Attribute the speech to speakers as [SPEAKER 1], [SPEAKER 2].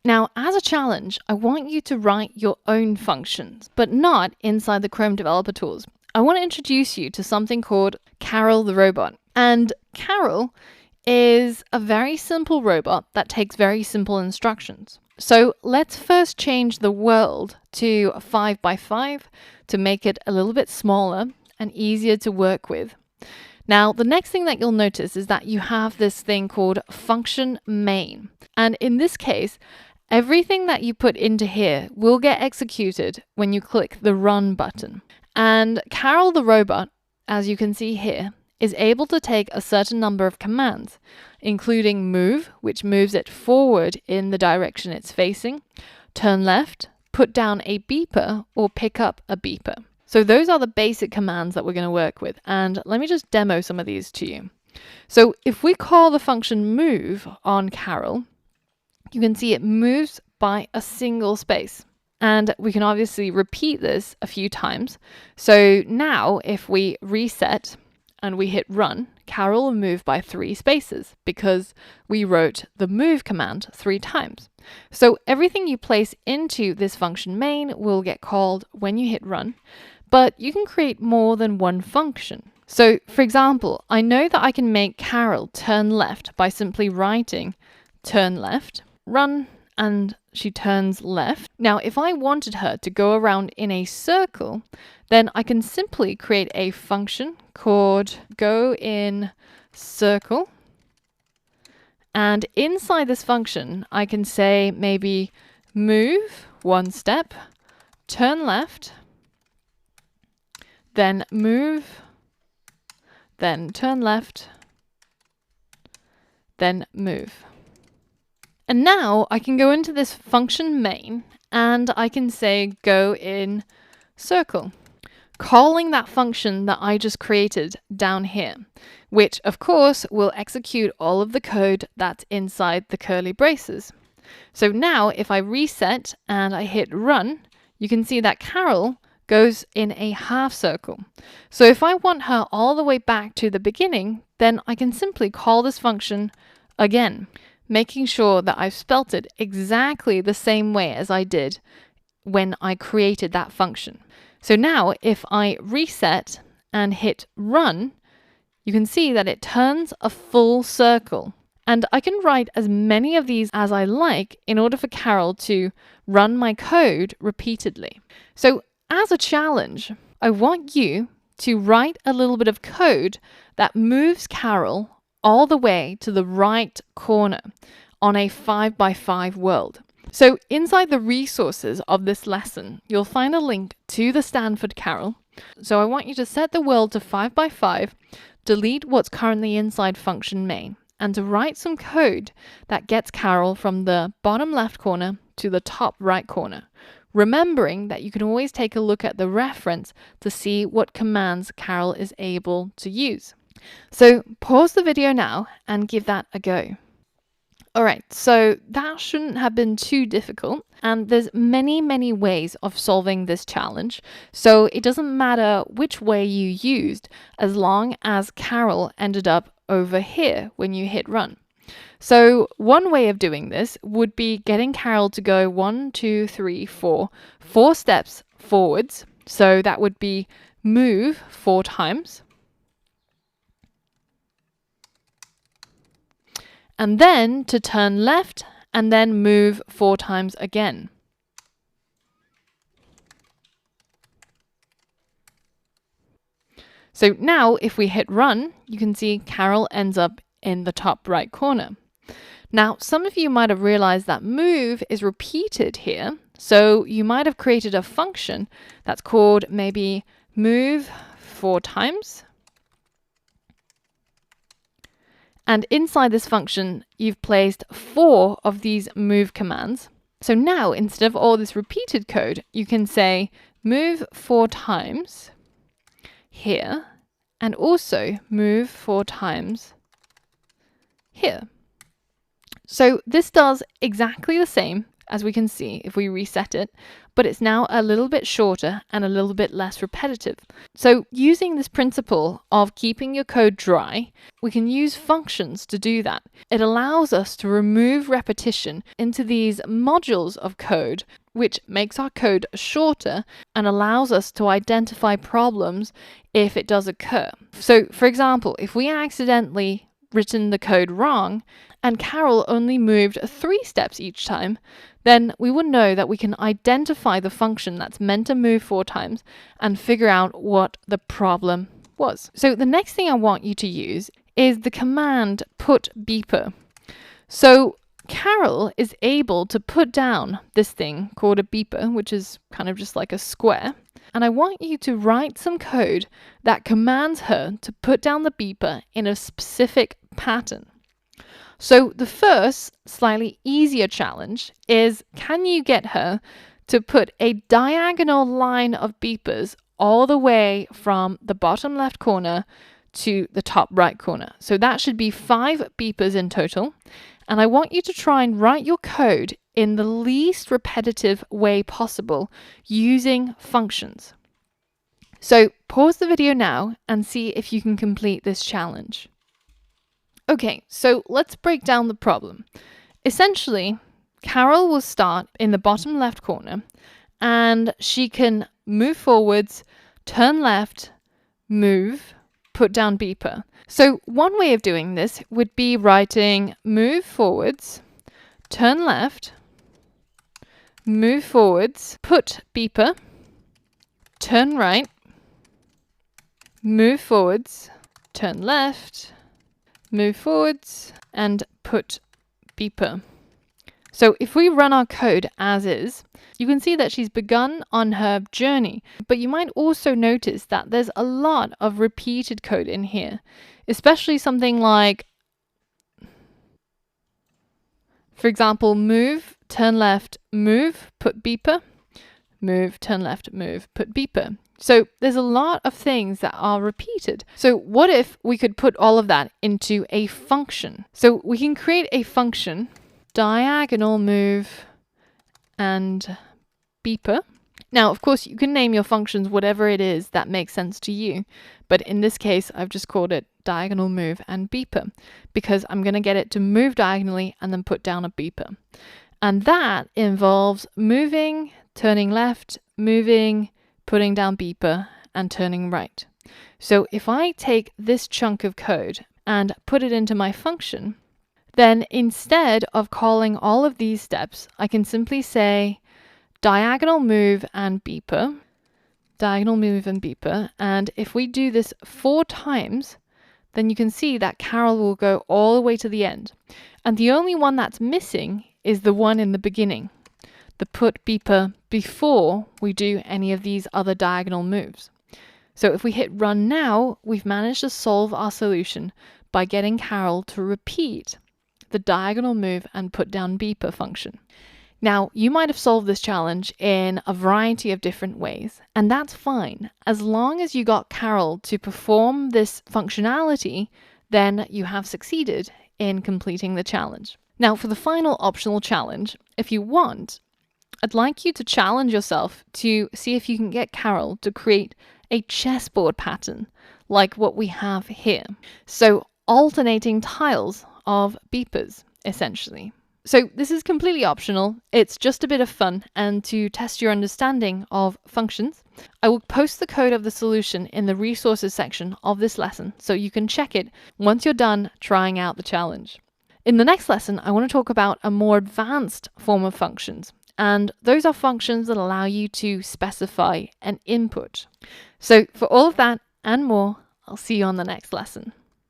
[SPEAKER 1] Now, as a challenge, I want you to write your own functions, but not inside the Chrome developer tools. I want to introduce you to something called Karel the robot. And Karel is a very simple robot that takes very simple instructions. So let's first change the world to 5 by 5 to make it a little bit smaller and easier to work with. Now, the next thing that you'll notice is that you have this thing called function main. And in this case, everything that you put into here will get executed when you click the run button. And Karel the robot, as you can see here, is able to take a certain number of commands, including move, which moves it forward in the direction it's facing, turn left, put down a beeper, or pick up a beeper. So those are the basic commands that we're going to work with. And let me just demo some of these to you. So if we call the function move on Karel, you can see it moves by a single space. And we can obviously repeat this a few times. So now if we reset and we hit run, Karel will move by 3 spaces because we wrote the move command 3 times. So everything you place into this function main will get called when you hit run, but you can create more than one function. So for example, I know that I can make Karel turn left by simply writing turn left, run, and she turns left. Now, if I wanted her to go around in a circle, then I can simply create a function called go in circle. And inside this function, I can say maybe move 1 step, turn left, then move, then turn left, then move. And now I can go into this function main and I can say go in circle, calling that function that I just created down here, which of course will execute all of the code that's inside the curly braces. So now if I reset and I hit run, you can see that Karel goes in a half circle. So if I want her all the way back to the beginning, then I can simply call this function again, making sure that I've spelt it exactly the same way as I did when I created that function. So now if I reset and hit run, you can see that it turns a full circle. And I can write as many of these as I like in order for Karel to run my code repeatedly. So as a challenge, I want you to write a little bit of code that moves Karel all the way to the right corner on a 5 by 5 world. So inside the resources of this lesson, you'll find a link to the Stanford Karel. So I want you to set the world to 5 by 5, delete what's currently inside function main, and to write some code that gets Karel from the bottom left corner to the top right corner, remembering that you can always take a look at the reference to see what commands Karel is able to use. So pause the video now and give that a go. Alright, so that shouldn't have been too difficult, and there's many ways of solving this challenge, so it doesn't matter which way you used as long as Karel ended up over here when you hit run. So one way of doing this would be getting Karel to go 1, 2, 3, 4 steps forwards, so that would be move 4 times, and then to turn left and then move 4 times again. So now if we hit run, you can see Karel ends up in the top right corner. Now, some of you might have realized that move is repeated here. So you might have created a function that's called maybe move 4 times. And inside this function, you've placed 4 of these move commands. So now, instead of all this repeated code, you can say move 4 times here, and also move 4 times here. So this does exactly the same as we can see if we reset it, but it's now a little bit shorter and a little bit less repetitive. So using this principle of keeping your code dry, we can use functions to do that. It allows us to remove repetition into these modules of code, which makes our code shorter and allows us to identify problems if it does occur. So for example, if we accidentally written the code wrong and Karel only moved 3 steps each time, then we will know that we can identify the function that's meant to move 4 times and figure out what the problem was. So the next thing I want you to use is the command put beeper. So Karel is able to put down this thing called a beeper, which is kind of just like a square. And I want you to write some code that commands her to put down the beeper in a specific pattern. So the first, slightly easier challenge is, can you get her to put a diagonal line of beepers all the way from the bottom left corner to the top right corner? So that should be 5 beepers in total. And I want you to try and write your code in the least repetitive way possible using functions. So pause the video now and see if you can complete this challenge. Okay, so let's break down the problem. Essentially, Karel will start in the bottom left corner and she can move forwards, turn left, move, put down beeper. So one way of doing this would be writing move forwards, turn left, move forwards, put beeper, turn right, move forwards, turn left, move forwards, and put beeper. So if we run our code as is, you can see that she's begun on her journey, but you might also notice that there's a lot of repeated code in here, especially something like, for example, move, turn left, move, put beeper, move, turn left, move, put beeper. So there's a lot of things that are repeated. So what if we could put all of that into a function? So we can create a function, diagonal move and beeper. Now, of course, you can name your functions whatever it is that makes sense to you. But in this case, I've just called it diagonal move and beeper because I'm going to get it to move diagonally and then put down a beeper. And that involves moving, turning left, moving, putting down beeper, and turning right. So if I take this chunk of code and put it into my function, then instead of calling all of these steps, I can simply say diagonal move and beeper, diagonal move and beeper. And if we do this 4 times, then you can see that Karel will go all the way to the end. And the only one that's missing is the one in the beginning, the put beeper before we do any of these other diagonal moves. So if we hit run now, we've managed to solve our solution by getting Karel to repeat the diagonal move and put down beeper function. Now, you might have solved this challenge in a variety of different ways, and that's fine. As long as you got Karel to perform this functionality, then you have succeeded in completing the challenge. Now, for the final optional challenge, if you want, I'd like you to challenge yourself to see if you can get Karel to create a chessboard pattern like what we have here. So alternating tiles of beepers, essentially. So this is completely optional. It's just a bit of fun and to test your understanding of functions. I will post the code of the solution in the resources section of this lesson so you can check it once you're done trying out the challenge. In the next lesson, I want to talk about a more advanced form of functions. And those are functions that allow you to specify an input. So for all of that and more, I'll see you on the next lesson.